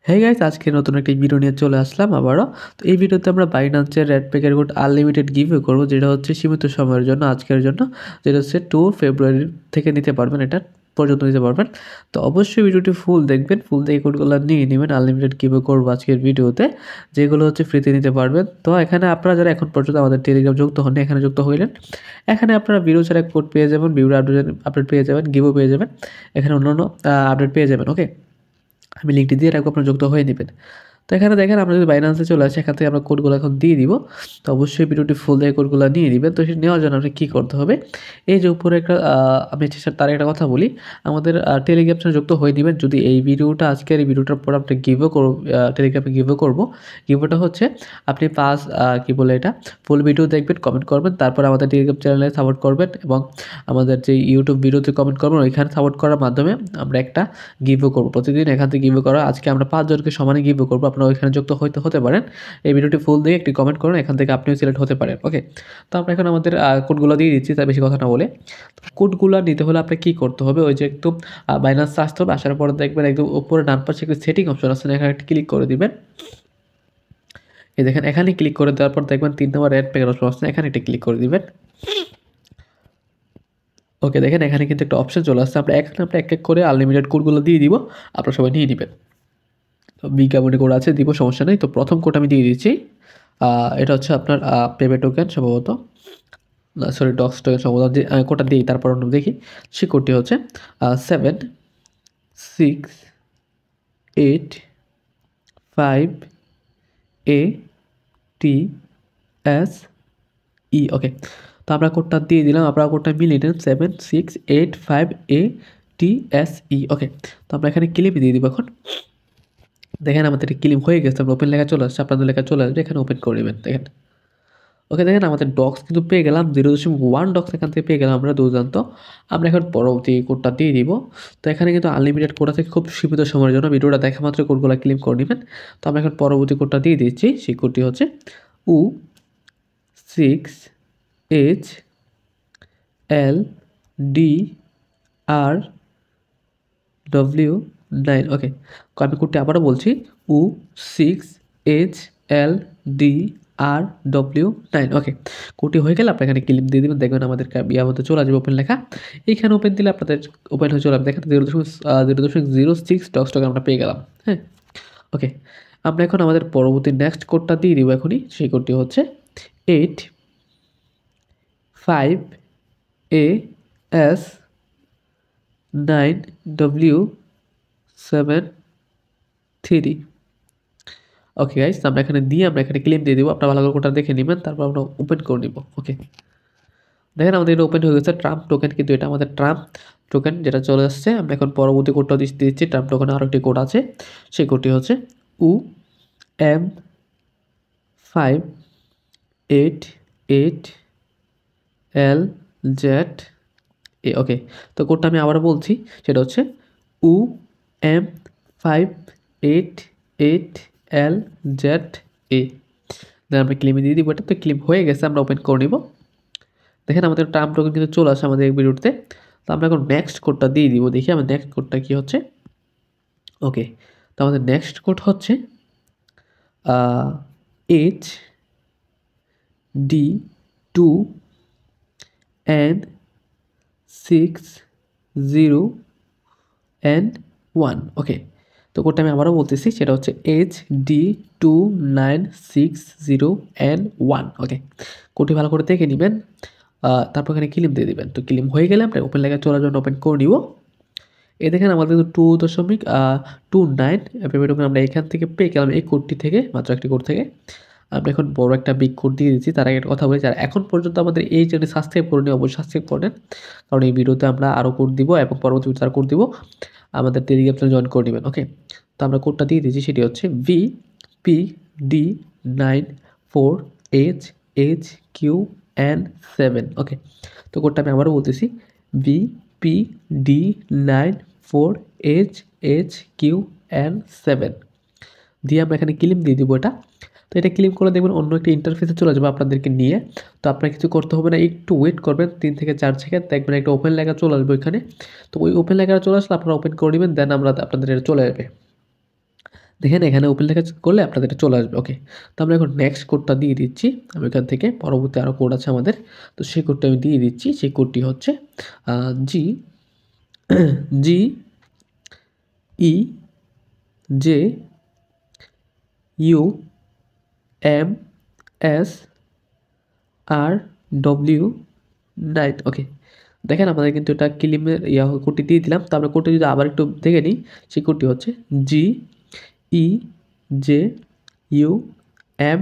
হ্যাঁ গাইস, আজকে নতুন একটি ভিডিও নিয়ে চলে আসলাম আবারও। তো এই ভিডিওতে আমরা বাইন্যান্সের রেড প্যাকের কোড আনলিমিটেড গিভওয়ে করবো, যেটা হচ্ছে সীমিত সময়ের জন্য, আজকের জন্য, যেটা হচ্ছে 2 ফেব্রুয়ারি থেকে নিতে পারবেন, এটা পর্যন্ত নিতে পারবেন। তো অবশ্যই ভিডিওটি ফুল দেখবেন, ফুল দেখে কোডগুলো নিয়ে নেবেন। আনলিমিটেড গিভওয়ে করবো আজকের ভিডিওতে, যেগুলো হচ্ছে ফ্রিতে নিতে পারবেন। তো এখানে আপনারা যারা এখন পর্যন্ত আমাদের টেলিগ্রাম যুক্ত হন, এখানে যুক্ত হইলেন, এখানে আপনারা ভিডিও ছাড়া কোড পেয়ে যাবেন, ভিডিও আপডেট পেয়ে যাবেন, গিভও পেয়ে যাবেন, এখানে অন্যান্য আপডেট পেয়ে যাবেন। ওকে, আমি লিঙ্কটি দিয়ে রাখবো, আপনারা যুক্ত হয়ে নেবেন। তো এখানে দেখেন, আমরা যদি বাইন্যান্সে চলে আসি, এখান থেকে আমরা কোডগুলো এখন দিয়ে দিব। তো অবশ্যই ভিডিওটি ফুল দিয়ে কোডগুলো নিয়ে নেবেন। তো সেটা নেওয়ার জন্য আপনি কী করতে হবে, এই যে উপরে একটা আমি তার একটা কথা বলি, আমাদের টেলিগ্রাম চ্যানেল যুক্ত হয়ে নেবেন। যদি এই ভিডিওটা, আজকের এই ভিডিওটার পর আপনি গিভও করব, টেলিগ্রামে গিভও করবো। গিভওটা হচ্ছে আপনি কী বলে এটা, ফুল ভিডিও দেখবেন, কমেন্ট করবেন, তারপর আমাদের টেলিগ্রাম চ্যানেলে সাপোর্ট করবেন এবং আমাদের যে ইউটিউব ভিডিওতে কমেন্ট করবেন, ওইখানে সাপোর্ট করার মাধ্যমে আমরা একটা গিভও করবো। প্রতিদিন এখান থেকে গিভও করা, আজকে আমরা 5 জনকে সমানে গিভও করবো। আপনারা ওইখানে যুক্ত হতে পারেন। এই ভিডিওটি ফুল দিয়ে একটি কমেন্ট করুন, এখান থেকে আপনিও সিলেক্ট হতে পারেন। ওকে, তো আমরা এখন আমাদের কোডগুলো দিয়ে দিচ্ছি, তাই বেশি কথা না বলে। কোডগুলো নিতে হলে আপনাকে কী করতে হবে, ওই যে একদম বাইন্যান্সে আসতে হবে। আসার পরে দেখবেন একদম উপরে ডান পাশে একটি সেটিং অপশন আছে, এখানে একটা ক্লিক করে দিবেন। এই দেখেন, এখানে ক্লিক করে দেওয়ার পর দেখবেন 3 নম্বর রেড প্যাকের অপশন আছে, এখানে একটা ক্লিক করে দিবেন। ওকে, দেখেন এখানে কিন্তু একটা অপশন চলে আসছে। আমরা এক এক করে আনলিমিটেড কোডগুলো দিয়ে দিব, আপনারা সবাই নিয়ে নেবেন। তো বিজ্ঞাপনী কোড আছে, দিব, সমস্যা নেই। তো প্রথম কোড আমি দিয়ে দিচ্ছি। এটা হচ্ছে আপনার পেপে টোকেন সম্ভবত, না সরি, ডক্স টোকেন সম্ভবত। যে কোডটা দিই, তারপর অন্য দেখি। সেই কোডটি হচ্ছে 76858ATSE। ওকে, তো আমরা কোডটা দিয়ে দিলাম, আপনারা কোডটা মিলিয়ে নেন, 76858ATSE। ওকে, তো আমরা এখানে ক্লিপ দিয়ে দিব। এখন দেখেন আমাদের ক্লিপ হয়ে গেছে, আমরা ওপেন লেখা চলে আসছে, আপনাদের লেখা চলে আসবে, এখানে ওপেন করে নেবেন। দেখেন, ওকে, দেখেন আমাদের ডক্স কিন্তু পেয়ে গেলাম, 0.1 ডক্স এখান থেকে পেয়ে গেলাম আমরা, দুর্দান্ত। আমরা এখন পরবর্তী কোডটা দিয়ে দিব। তো এখানে কিন্তু আনলিমিটেড কোড আছে, খুব সীমিত সময়ের জন্য, ভিডিওটা দেখা মাত্র কোডগুলো ক্লেম করে নেবেন। তো আমরা এখন পরবর্তী কোডটা দিয়ে দিচ্ছি। সেই কোডটি হচ্ছে U6HLDRW9। ওকে, আমি কোডটি আবারও বলছি, U6HLDRW9। ওকে, কোডটি হয়ে গেলে আপনি এখানে ক্লিক দিয়ে দেবেন, দেখবেন আমাদের ইয়ার মধ্যে চলে আসবে ওপেন লেখা। এইখানে ওপেন দিলে আপনাদের ওপেন হয়ে চলে আসবে। দেখেন 0.06 ডক্স টোকেন আমরা পেয়ে গেলাম। হ্যাঁ, ওকে, আমরা এখন আমাদের পরবর্তী নেক্সট কোডটা দিয়ে দিব এখনই। সেই কোডটি হচ্ছে 85AS9W73। ওকে গাইস, আমরা এখানে ক্লেম দিয়ে দিব। আপনারা ভালো করে কোডটা দেখে নেবেন, তারপর আমরা ওপেন করে নিব। ওকে, দেখেন আমাদের এটা ওপেন হয়ে গেছে, ট্রাম্প টোকেন, কিন্তু এটা আমাদের ট্রাম্প টোকেন যেটা চলে আসছে। আমরা এখন পরবর্তী কোডটা দিচ্ছি। ট্রাম্প টোকেনে আরও একটি কোড আছে, সেই কোডটি হচ্ছে UM5888LZA। ওকে, তো কোডটা আমি আবার বলছি, সেটা হচ্ছে UM5888LZA। দেন আমরা ক্লেমে দিয়ে দিব এটা। তো ক্লেম হয়ে গেছে, আমরা ওপেন করে নিব। দেখেন আমাদের ট্রাম্প টোকেন কিন্তু চলে আসে আমাদের এই ভিডিওতে। তো আমরা এখন নেক্সট কোডটা দিয়ে দিব, দেখি আমার নেক্সট কোডটা কী হচ্ছে। ওকে, তো আমাদের নেক্সট কোড হচ্ছে HD2960N1। ওকে, তো কোডটা আমি আবারও বলতেছি, সেটা হচ্ছে HD2960N1। ওকে, কোডটি ভালো করে দেখে নেবেন, তারপর এখানে ক্লেম দিয়ে দেবেন। তো ক্লেম হয়ে গেলে আমরা ওপেন লেখা চলার জন্য ওপেন করে নিব। এই দেখেন আমাদের 2.29 পেমেন্ট টোকেন আমরা এখান থেকে পেয়ে গেলাম, এই কোডটি থেকে, মাত্র একটি কোড থেকে। আমরা এখন বড় একটা বিগ কোড দিয়ে দিচ্ছি। তার আগে একটা কথা বলি, যারা এখন পর্যন্ত আমাদের এই চ্যানেল সাবস্ক্রাইব করেনি, অবশ্যই সাবস্ক্রাইব করেন, কারণ এই ভিডিওতে আমরা আরও কোড দিব এবং পরবর্তী ভিডিওতে আরও কোড দিব। আমাদের টেলিগ্রাম চ্যানেল জয়েন করে নেবেন। ওকে, তো আমরা কোডটা দিয়ে দিচ্ছি, সেটি হচ্ছে VPD94HHQN7। ওকে, তো কোডটা আমি আবারও বলতেছি, VPD94HHQN7 দিয়ে আমরা এখানে ক্লেম দিয়ে দিব এটা। তো এটা ক্লেম করে দেখবেন অন্য একটা ইন্টারফেসে চলে যাবে আপনাদেরকে নিয়ে। তো আপনার কিছু করতে হবে না, একটু ওয়েট করবেন 3 থেকে 4 সেকেন্ড, দেখবেন একটা ওপেন লেখা চলে আসবে ওইখানে। তো ওই ওপেন লেখাটা চলে আসলে আপনারা ওপেন করে নেবেন, দেন আমরা আপনাদের এটা চলে যাবে। দেখেন এখানে ওপেন লেখা করলে আপনাদের এটা চলে আসবে। ওকে, তো আমরা এখন নেক্সট কোডটা দিয়ে দিচ্ছি। আমি এখান থেকে পরবর্তী আরও কোড আছে আমাদের, তো সেই কোডটা আমি দিয়ে দিচ্ছি। সেই কোডটি হচ্ছে G G E J U M S R W 9। Okay, দেখেন আমাদের কিন্তু এটা ক্লেমের কোডটি দিয়ে দিলাম। তো আমরা কোডটি যদি আবার একটু দেখে নিই, সেই কোডটি হচ্ছে G E J U M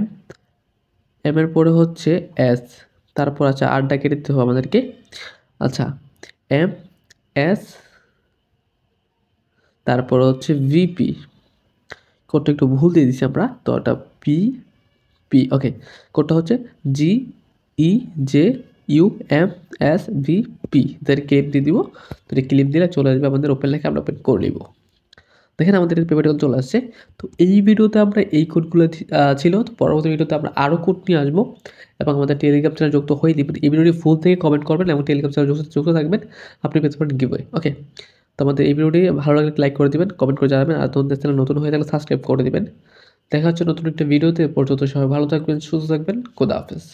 M এর পরে হচ্ছে এস, তারপর আচ্ছা আরটা কেটে দিতে হবে আমাদেরকে। আচ্ছা এম এস, তারপর হচ্ছে ভিপি। কোডটা একটু ভুল দিয়ে দিচ্ছি আমরা, তো ওটা পি পি। ওকে, কোডটা হচ্ছে G E J U M S V P. তাদের ক্লিপ দিয়ে দিব, তো ক্লিপ দিলে চলে আসবে আমাদের ওপেন লেখা, আমরা ওপেন করে নিব। দেখেন আমাদের পেপারটা চলে আসছে। তো এই ভিডিওতে আমরা এই কোডগুলো ছিল। তো পরবর্তী ভিডিওতে আমরা আরও কোড নিয়ে আসবো এবং আমাদের টেলিগ্রাম চ্যানেল যুক্ত হয়ে দিবেন। এই ভিডিওটি ফুল থেকে কমেন্ট করবেন এবং টেলিগ্রাম চ্যানেল যুক্ত থাকবেন, আপনি পেতে পারেন গিভওয়ে। ওকে, তো আমাদের এই ভিডিওটি ভালো লাগলে লাইক করে দিবেন, কমেন্ট করে জানাবেন, আর তোমাদের চ্যানেল নতুন হয়ে থাকলে সাবস্ক্রাইব করে দিবেন। দেখা হচ্ছে নতুন একটা ভিডিওতে। পর্যন্ত সবাই ভালো থাকবেন, সুস্থ থাকবেন। খোদা হাফেজ।